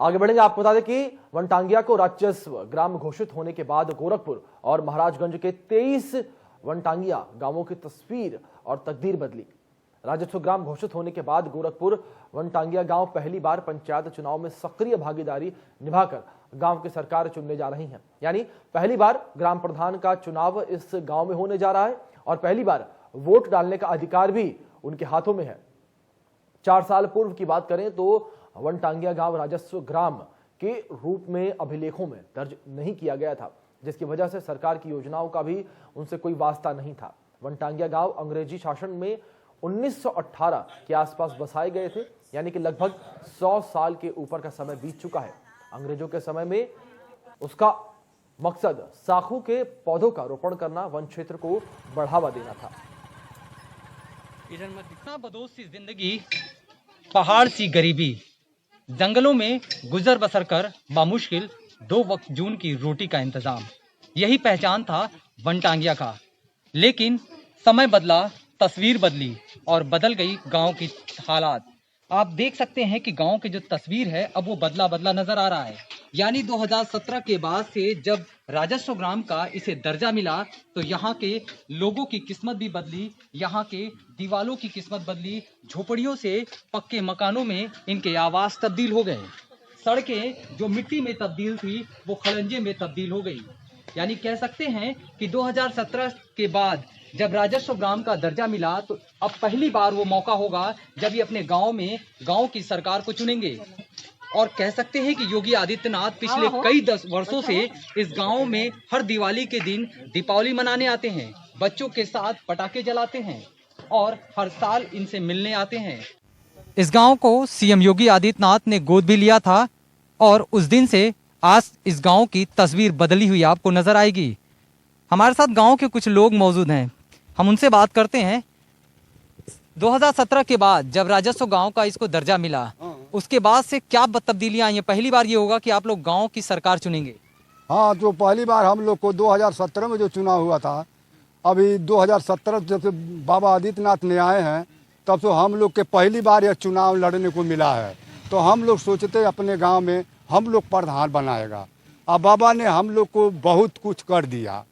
आगे बढ़ेंगे, आपको बता दें कि वनटांगिया को राजस्व ग्राम घोषित होने के बाद गोरखपुर और महाराजगंज के 23 वनटांगिया गांवों की तस्वीर और तकदीर बदली। राजस्व ग्राम घोषित होने के बाद गोरखपुर वनटांगिया गांव पहली बार पंचायत चुनाव में सक्रिय भागीदारी निभाकर गांव की सरकार चुनने जा रही हैं। यानी पहली बार ग्राम प्रधान का चुनाव इस गांव में होने जा रहा है और पहली बार वोट डालने का अधिकार भी उनके हाथों में है। 4 साल पूर्व की बात करें तो वनटांगिया गांव राजस्व ग्राम के रूप में अभिलेखों में दर्ज नहीं किया गया था, जिसकी वजह से सरकार की योजनाओं का भी उनसे कोई वास्ता नहीं था। वनटांगिया गांव अंग्रेजी शासन में 1918 के आसपास बसाए गए थे, यानी कि लगभग 100 साल के ऊपर का समय बीत चुका है। अंग्रेजों के समय में उसका मकसद साखू के पौधों का रोपण करना, वन क्षेत्र को बढ़ावा देना था। इतना बदोश सी जिंदगी, पहाड़ सी गरीबी, जंगलों में गुजर बसर कर बामुश्किल 2 वक्त जून की रोटी का इंतजाम, यही पहचान था वनटांगिया का। लेकिन समय बदला, तस्वीर बदली और बदल गई गांव की हालात। आप देख सकते हैं कि गांव की जो तस्वीर है अब वो बदला बदला नजर आ रहा है। यानी 2017 के बाद से जब राजस्व ग्राम का इसे दर्जा मिला तो यहाँ के लोगों की किस्मत भी बदली, यहाँ के दीवालों की किस्मत बदली। झोपड़ियों से पक्के मकानों में इनके आवास तब्दील हो गए। सड़कें जो मिट्टी में तब्दील थी वो खड़ंजे में तब्दील हो गई। यानी कह सकते हैं कि 2017 के बाद जब राजस्व ग्राम का दर्जा मिला तो अब पहली बार वो मौका होगा जब ये अपने गांव में गांव की सरकार को चुनेंगे। और कह सकते हैं कि योगी आदित्यनाथ पिछले कई 10 वर्षों से इस गांव में हर दिवाली के दिन दीपावली मनाने आते हैं, बच्चों के साथ पटाखे जलाते हैं और हर साल इनसे मिलने आते हैं। इस गांव को सीएम योगी आदित्यनाथ ने गोद भी लिया था और उस दिन से आज इस गांव की तस्वीर बदली हुई आपको नजर आएगी। हमारे साथ गांव के कुछ लोग मौजूद हैं, हम उनसे बात करते हैं। 2017 के बाद जब राजस्व गांव का इसको दर्जा मिला उसके बाद से क्या तब्दीलियां आई हैं? पहली बार ये होगा कि आप लोग गांव की सरकार चुनेंगे। हाँ, जो पहली बार हम लोग को 2017 में जो चुनाव हुआ था, अभी 2017 जब से बाबा आदित्यनाथ ने आए हैं तब से हम लोग के पहली बार यह चुनाव लड़ने को मिला है। तो हम लोग सोचते अपने गांव में हम लोग प्रधान बनाएगा। अब बाबा ने हम लोग को बहुत कुछ कर दिया,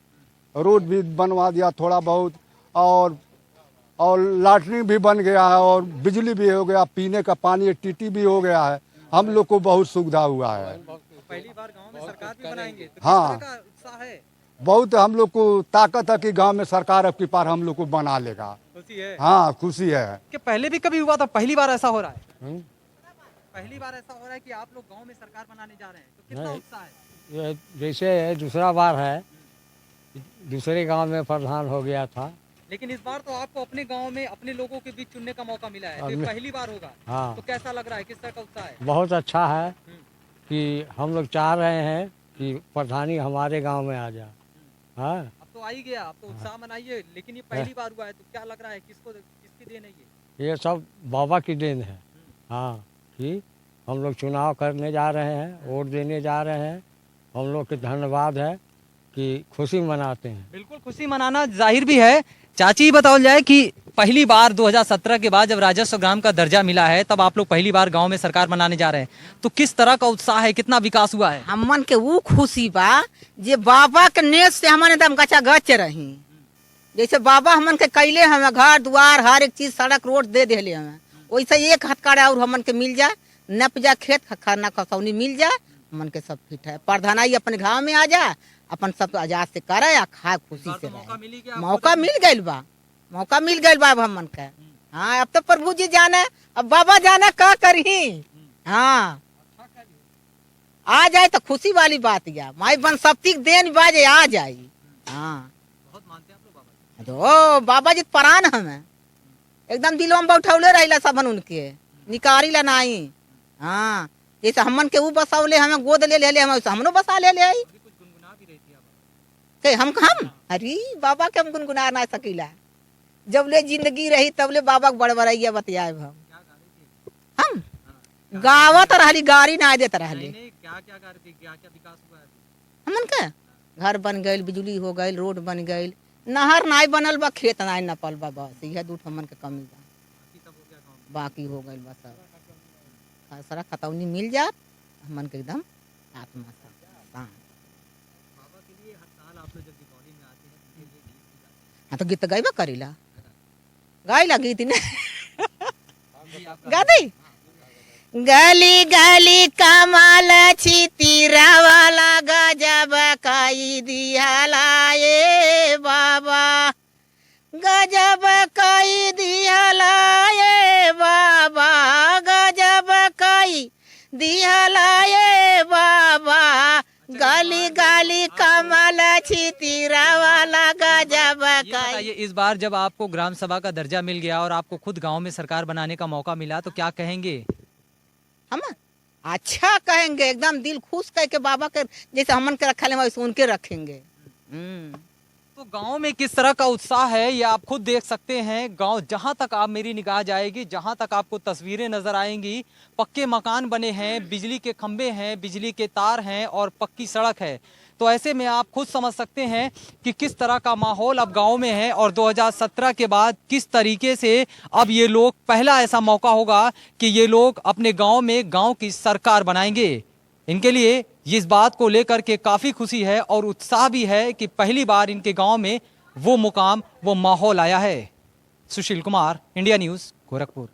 रोड भी बनवा दिया थोड़ा बहुत, और लैट्रिन भी बन गया है और बिजली भी हो गया, पीने का पानी टीटी भी हो गया है। हम लोग को बहुत सुविधा हुआ है। पहली बार गांव में सरकार भी बनाएंगे तो हाँ, किस तरह का उत्साह है? बहुत हम लोग को ताकत है कि गांव में सरकार अब की बार हम लोग को बना लेगा। खुशी है? हाँ, खुशी है। कि पहले भी कभी हुआ था, पहली बार ऐसा हो रहा है? पहली बार ऐसा हो रहा है कि आप लोग गांव में सरकार बनाने जा रहे हैं, तो कितना उत्साह है? ये जैसे दूसरा बार है, दूसरे गांव में प्रधान हो गया था, लेकिन इस बार तो आपको अपने गांव में अपने लोगों के बीच चुनने का मौका मिला है, तो ये पहली बार होगा। हाँ, तो कैसा लग रहा है, किस तरह का उत्साह है? बहुत अच्छा है कि हम लोग चाह रहे हैं कि प्रधानी हमारे गांव में आ जाए। हाँ, अब तो आ ही गया, अब तो उत्साह मनाइए। लेकिन ये पहली बार हुआ है तो क्या लग रहा है, किसकी देन है ये? ये सब बाबा की देन है। हाँ, कि हम लोग चुनाव करने जा रहे हैं, वोट देने जा रहे हैं। हम लोग के धन्यवाद है कि खुशी मनाते हैं। बिल्कुल, खुशी मनाना जाहिर भी है। चाची बताओ जाए कि पहली बार 2017 के बाद जब राजस्व ग्राम का दर्जा मिला है तब आप लोग पहली बार गांव में सरकार बनाने जा रहे हैं, तो किस तरह का उत्साह है, कितना विकास हुआ है? हमन के वो खुशी बा जे बाबा के नेस से हमन एकदम गचा गच रही। जैसे बाबा हमन के कैले हमें घर द्वार हर एक चीज सड़क रोड दे दिले हमें, वैसे एक हथकड़ा और हमन के मिल जाए, नप जा खेत खाना खसौनी मिल जाए, हमन के सब फिट है। प्रधानाई अपने गाँव में आ जाए, अपन सब आजाद से करे या खाए खुशी से रहे। मौका मिल गइल बा, मौका मिल गइल बा अब हमन के। हाँ, अब तो प्रभु जी जाने, अब बाबा जाने का करही। हाँ, आ जाए तो खुशी वाली बात या माई बन शक्ति देन बाजे आ जाए। हाँ, बहुत मानते हैं आप लोग बाबा? तो बाबा जी प्राण हमें एकदम दिलों में बैठौले रहिला सबन उनके, निकारी ला नहीं। हाँ, जैसे हमन के वो बसावले हमें गोद ले ले हम हमनो बसा ले आई। हम अरे बाबा के हम गुनगुना ना सकीला, जब ले जिंदगी रही तब ले बाबा बड़बड़ैया बतियाए हम गावत रहली, गाड़ी ना देत रहली। क्या विकास हुआ है? हमन का घर बन गइल, बिजली हो गइल, रोड बन गइल, नहर नाई बनल बा, खेत नाई नपल बा, बस यह दूठ हमन के कमी बा। बाकी हो गइल बा सब, सारा खतौनी मिल जात, मन के एकदम आत्मा शांत। हाँ तो गीत गाइबा करीला, गाइला गीत ने गा दी। गली गली कमाल छितीरा वाला गजब कई दियाला ये बाबा, गजब कई दियाला ये बाबा, गजब कई दियाला ये बाबा, गली गली कमल छितीरा वाला गजब ये कई। बताइए, इस बार जब आपको ग्राम सभा का दर्जा मिल गया और आपको खुद गांव में सरकार बनाने का मौका मिला तो क्या कहेंगे? हम अच्छा कहेंगे, एकदम दिल खुश कह के बाबा के जैसे हमन के रखा वैसे उनके रखेंगे। तो गांव में किस तरह का उत्साह है ये आप खुद देख सकते हैं। गांव जहां तक आप मेरी निगाह जाएगी, जहां तक आपको तस्वीरें नजर आएंगी, पक्के मकान बने हैं, बिजली के खंभे हैं, बिजली के तार हैं और पक्की सड़क है। तो ऐसे में आप खुद समझ सकते हैं कि किस तरह का माहौल अब गांव में है और 2017 के बाद किस तरीके से अब ये लोग, पहला ऐसा मौका होगा कि ये लोग अपने गांव में गांव की सरकार बनाएंगे। इनके लिए इस बात को लेकर के काफी खुशी है और उत्साह भी है कि पहली बार इनके गांव में वो मुकाम, वो माहौल आया है। Sushil Kumar, India news, Gorakhpur.